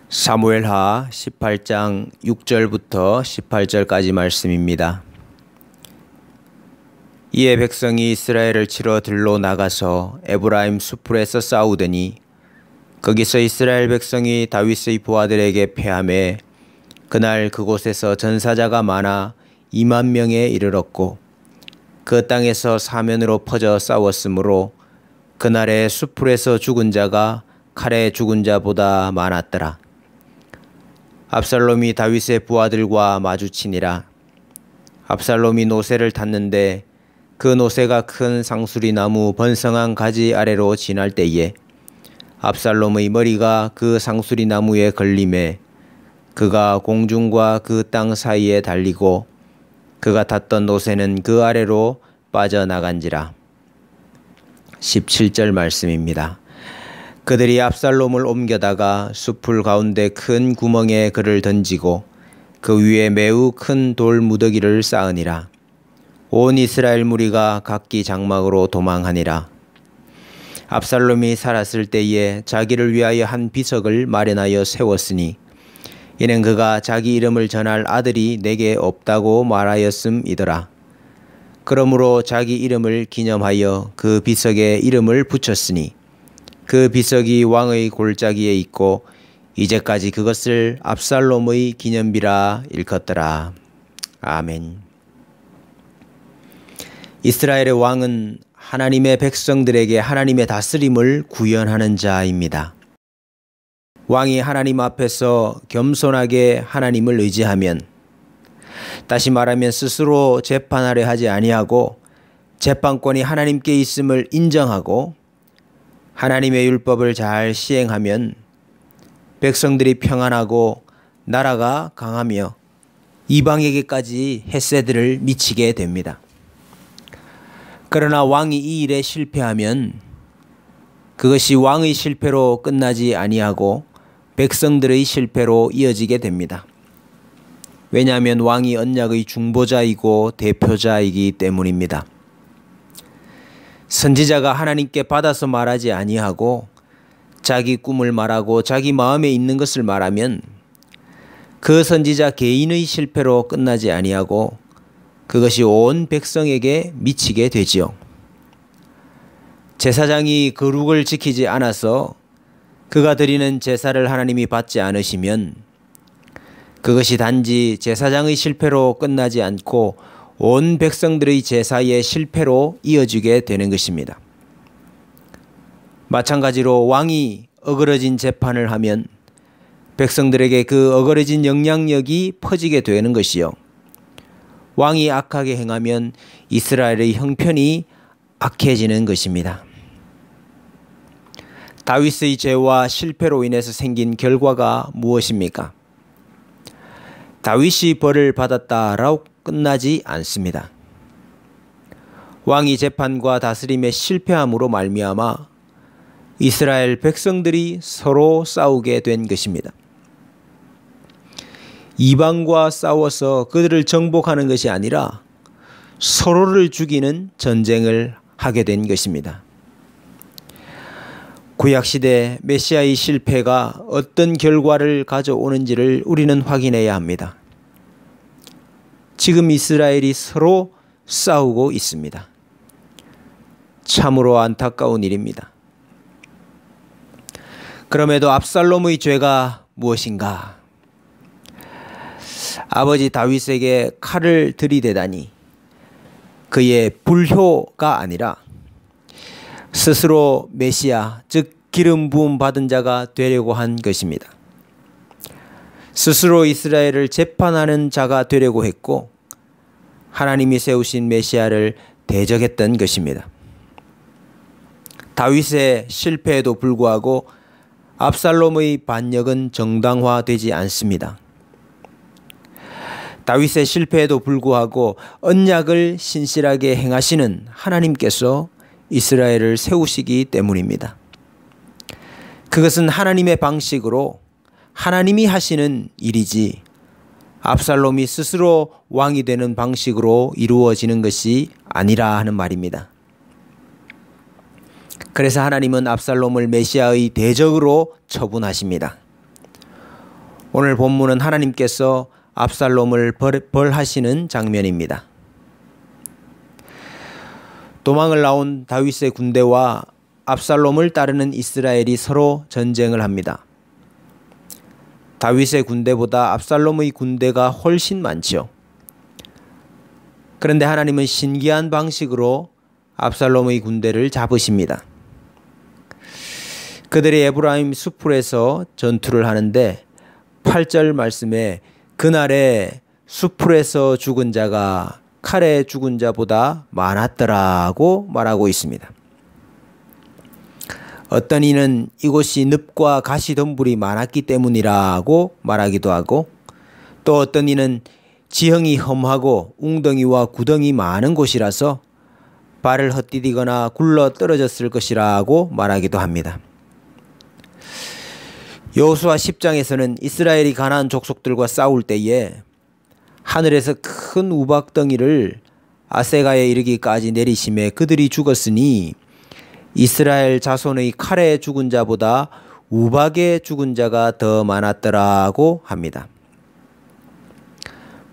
사무엘하 18장 6절부터 18절까지 말씀입니다. 이에 백성이 이스라엘을 치러 들로 나가서 에브라임 수풀에서 싸우더니 거기서 이스라엘 백성이 다윗의 부하들에게 패하매 그날 그곳에서 전사자가 많아 2만 명에 이르렀고 그 땅에서 사면으로 퍼져 싸웠으므로 그날의 수풀에서 죽은 자가 칼에 죽은 자보다 많았더라. 압살롬이 다윗의 부하들과 마주치니라. 압살롬이 노새를 탔는데 그 노새가 큰 상수리 나무 번성한 가지 아래로 지날 때에 압살롬의 머리가 그 상수리 나무에 걸림에 그가 공중과 그 땅 사이에 달리고 그가 탔던 노새는 그 아래로 빠져나간지라. 17절 말씀입니다. 그들이 압살롬을 옮겨다가 숲풀 가운데 큰 구멍에 그를 던지고 그 위에 매우 큰 돌 무더기를 쌓으니라. 온 이스라엘 무리가 각기 장막으로 도망하니라. 압살롬이 살았을 때에 자기를 위하여 한 비석을 마련하여 세웠으니 이는 그가 자기 이름을 전할 아들이 내게 없다고 말하였음이더라. 그러므로 자기 이름을 기념하여 그 비석에 이름을 붙였으니 그 비석이 왕의 골짜기에 있고 이제까지 그것을 압살롬의 기념비라 일컫더라. 아멘. 이스라엘의 왕은 하나님의 백성들에게 하나님의 다스림을 구현하는 자입니다. 왕이 하나님 앞에서 겸손하게 하나님을 의지하면, 다시 말하면 스스로 재판하려 하지 아니하고 재판권이 하나님께 있음을 인정하고 하나님의 율법을 잘 시행하면 백성들이 평안하고 나라가 강하며 이방에게까지 햇새들을 미치게 됩니다. 그러나 왕이 이 일에 실패하면 그것이 왕의 실패로 끝나지 아니하고 백성들의 실패로 이어지게 됩니다. 왜냐하면 왕이 언약의 중보자이고 대표자이기 때문입니다. 선지자가 하나님께 받아서 말하지 아니하고 자기 꿈을 말하고 자기 마음에 있는 것을 말하면 그 선지자 개인의 실패로 끝나지 아니하고 그것이 온 백성에게 미치게 되지요. 제사장이 거룩을 지키지 않아서 그가 드리는 제사를 하나님이 받지 않으시면 그것이 단지 제사장의 실패로 끝나지 않고 온 백성들의 제사의 실패로 이어지게 되는 것입니다. 마찬가지로 왕이 어그러진 재판을 하면 백성들에게 그 어그러진 영향력이 퍼지게 되는 것이요. 왕이 악하게 행하면 이스라엘의 형편이 악해지는 것입니다. 다윗의 죄와 실패로 인해서 생긴 결과가 무엇입니까? 다윗이 벌을 받았다라고 끝나지 않습니다. 왕이 재판과 다스림에 실패함으로 말미암아 이스라엘 백성들이 서로 싸우게 된 것입니다. 이방과 싸워서 그들을 정복하는 것이 아니라 서로를 죽이는 전쟁을 하게 된 것입니다. 구약시대 메시아의 실패가 어떤 결과를 가져오는지를 우리는 확인해야 합니다. 지금 이스라엘이 서로 싸우고 있습니다. 참으로 안타까운 일입니다. 그럼에도 압살롬의 죄가 무엇인가? 아버지 다윗에게 칼을 들이대다니 그의 불효가 아니라 스스로 메시아, 즉 기름 부음 받은 자가 되려고 한 것입니다. 스스로 이스라엘을 재판하는 자가 되려고 했고 하나님이 세우신 메시아를 대적했던 것입니다. 다윗의 실패에도 불구하고 압살롬의 반역은 정당화되지 않습니다. 다윗의 실패에도 불구하고 언약을 신실하게 행하시는 하나님께서 이스라엘을 세우시기 때문입니다. 그것은 하나님의 방식으로 하나님이 하시는 일이지 압살롬이 스스로 왕이 되는 방식으로 이루어지는 것이 아니라 하는 말입니다. 그래서 하나님은 압살롬을 메시아의 대적으로 처분하십니다. 오늘 본문은 하나님께서 압살롬을 벌하시는 장면입니다. 도망을 나온 다윗의 군대와 압살롬을 따르는 이스라엘이 서로 전쟁을 합니다. 다윗의 군대보다 압살롬의 군대가 훨씬 많죠. 그런데 하나님은 신기한 방식으로 압살롬의 군대를 잡으십니다. 그들이 에브라임 수풀에서 전투를 하는데 8절 말씀에 그날에 수풀에서 죽은 자가 칼에 죽은 자보다 많았더라고 말하고 있습니다. 어떤 이는 이곳이 늪과 가시덤불이 많았기 때문이라고 말하기도 하고 또 어떤 이는 지형이 험하고 웅덩이와 구덩이 많은 곳이라서 발을 헛디디거나 굴러 떨어졌을 것이라고 말하기도 합니다. 여호수아 10장에서는 이스라엘이 가나안 족속들과 싸울 때에 하늘에서 큰 우박덩이를 아세가에 이르기까지 내리심에 그들이 죽었으니 이스라엘 자손의 칼에 죽은 자보다 우박에 죽은 자가 더 많았더라고 합니다.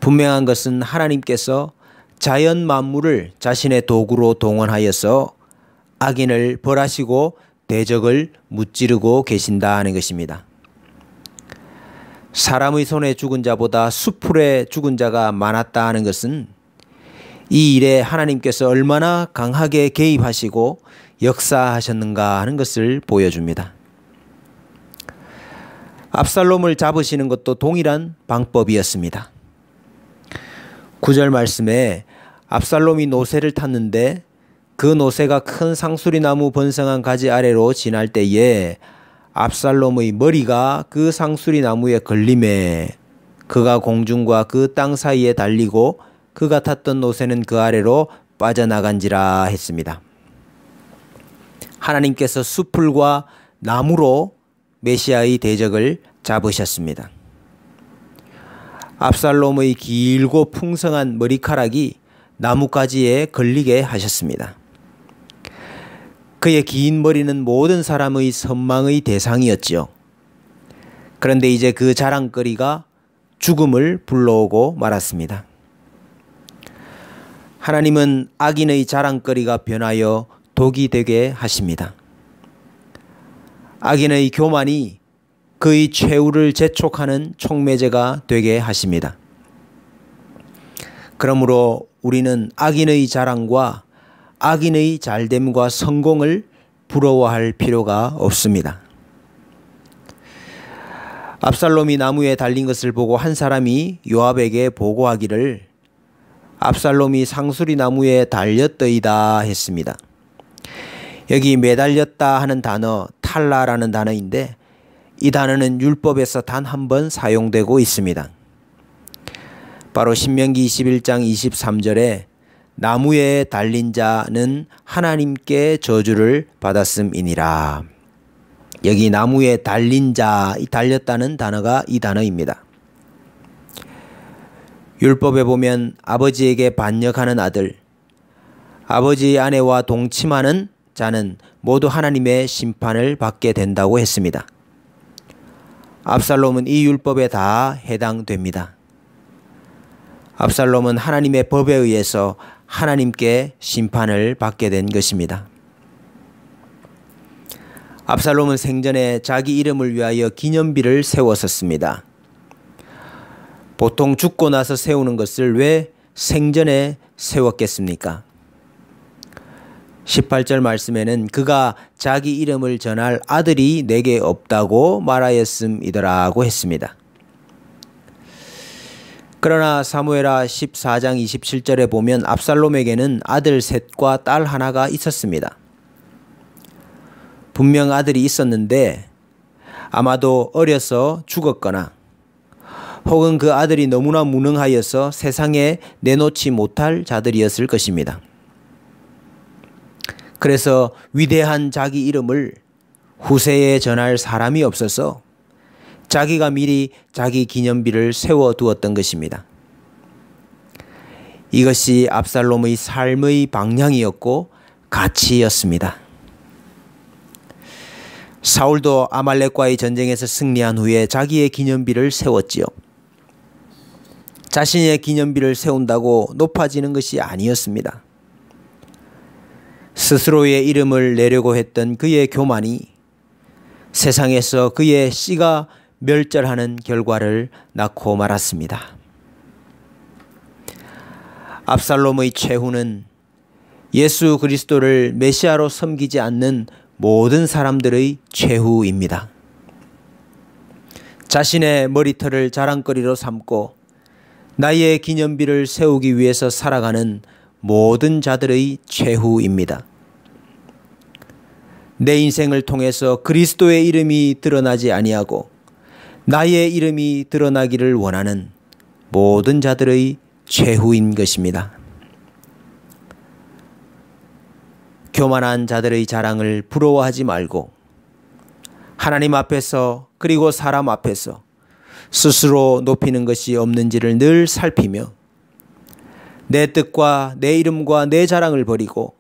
분명한 것은 하나님께서 자연 만물을 자신의 도구로 동원하여서 악인을 벌하시고 대적을 무찌르고 계신다 하는 것입니다. 사람의 손에 죽은 자보다 수풀에 죽은 자가 많았다 하는 것은 이 일에 하나님께서 얼마나 강하게 개입하시고 역사하셨는가 하는 것을 보여줍니다. 압살롬을 잡으시는 것도 동일한 방법이었습니다. 9절 말씀에 압살롬이 노새를 탔는데 그 노새가 큰 상수리나무 번성한 가지 아래로 지날 때에 압살롬의 머리가 그 상수리나무에 걸림에 그가 공중과 그 땅 사이에 달리고 그가 탔던 노새는 그 아래로 빠져나간지라 했습니다. 하나님께서 수풀과 나무로 메시아의 대적을 잡으셨습니다. 압살롬의 길고 풍성한 머리카락이 나뭇가지에 걸리게 하셨습니다. 그의 긴 머리는 모든 사람의 선망의 대상이었지요. 그런데 이제 그 자랑거리가 죽음을 불러오고 말았습니다. 하나님은 악인의 자랑거리가 변하여 독이 되게 하십니다. 악인의 교만이 그의 최후를 재촉하는 촉매제가 되게 하십니다. 그러므로 우리는 악인의 자랑과 악인의 잘됨과 성공을 부러워할 필요가 없습니다. 압살롬이 나무에 달린 것을 보고 한 사람이 요압에게 보고하기를 압살롬이 상수리 나무에 달렸더이다 했습니다. 여기 매달렸다 하는 단어 탈라라는 단어인데 이 단어는 율법에서 단 한 번 사용되고 있습니다. 바로 신명기 21장 23절에 나무에 달린 자는 하나님께 저주를 받았음이니라. 여기 나무에 달린 자, 이 달렸다는 단어가 이 단어입니다. 율법에 보면 아버지에게 반역하는 아들, 아버지의 아내와 동침하는 자는 모두 하나님의 심판을 받게 된다고 했습니다. 압살롬은 이 율법에 다 해당됩니다. 압살롬은 하나님의 법에 의해서 하나님께 심판을 받게 된 것입니다. 압살롬은 생전에 자기 이름을 위하여 기념비를 세웠었습니다. 보통 죽고 나서 세우는 것을 왜 생전에 세웠겠습니까? 18절 말씀에는 그가 자기 이름을 전할 아들이 내게 없다고 말하였음이더라고 했습니다. 그러나 사무엘하 14장 27절에 보면 압살롬에게는 아들 셋과 딸 하나가 있었습니다. 분명 아들이 있었는데 아마도 어려서 죽었거나 혹은 그 아들이 너무나 무능하여서 세상에 내놓지 못할 자들이었을 것입니다. 그래서 위대한 자기 이름을 후세에 전할 사람이 없어서 자기가 미리 자기 기념비를 세워두었던 것입니다. 이것이 압살롬의 삶의 방향이었고 가치였습니다. 사울도 아말렉과의 전쟁에서 승리한 후에 자기의 기념비를 세웠지요. 자신의 기념비를 세운다고 높아지는 것이 아니었습니다. 스스로의 이름을 내려고 했던 그의 교만이 세상에서 그의 씨가 멸절하는 결과를 낳고 말았습니다. 압살롬의 최후는 예수 그리스도를 메시아로 섬기지 않는 모든 사람들의 최후입니다. 자신의 머리털을 자랑거리로 삼고 나의 기념비를 세우기 위해서 살아가는 모든 자들의 최후입니다. 내 인생을 통해서 그리스도의 이름이 드러나지 아니하고 나의 이름이 드러나기를 원하는 모든 자들의 최후인 것입니다. 교만한 자들의 자랑을 부러워하지 말고 하나님 앞에서 그리고 사람 앞에서 스스로 높이는 것이 없는지를 늘 살피며 내 뜻과 내 이름과 내 자랑을 버리고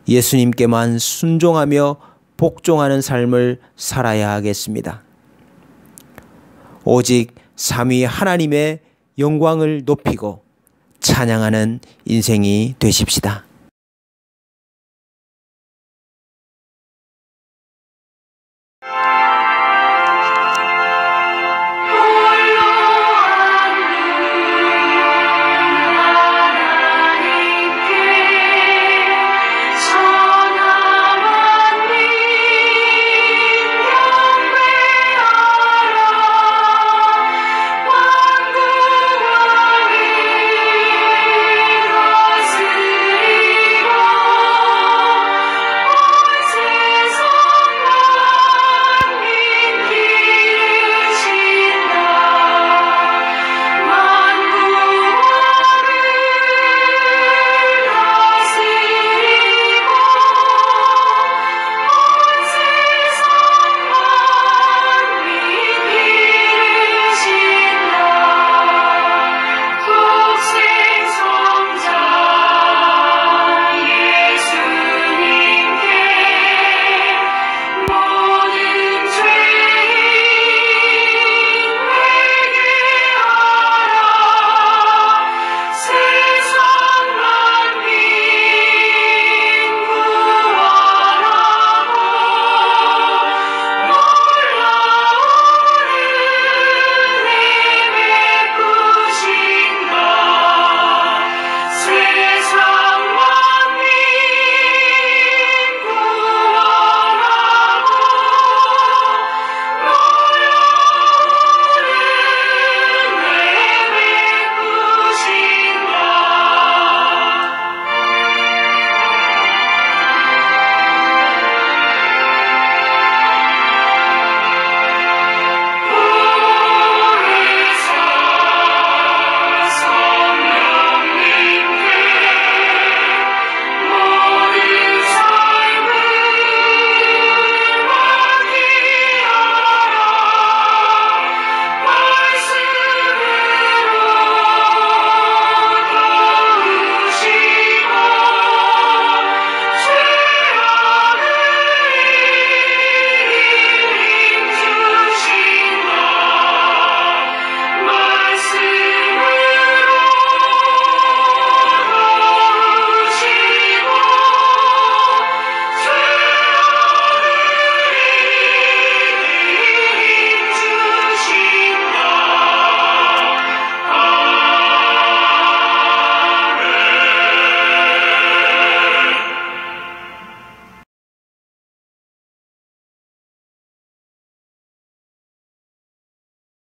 예수님께만 순종하며 복종하는 삶을 살아야 하겠습니다. 오직 삼위 하나님의 영광을 높이고 찬양하는 인생이 되십시다.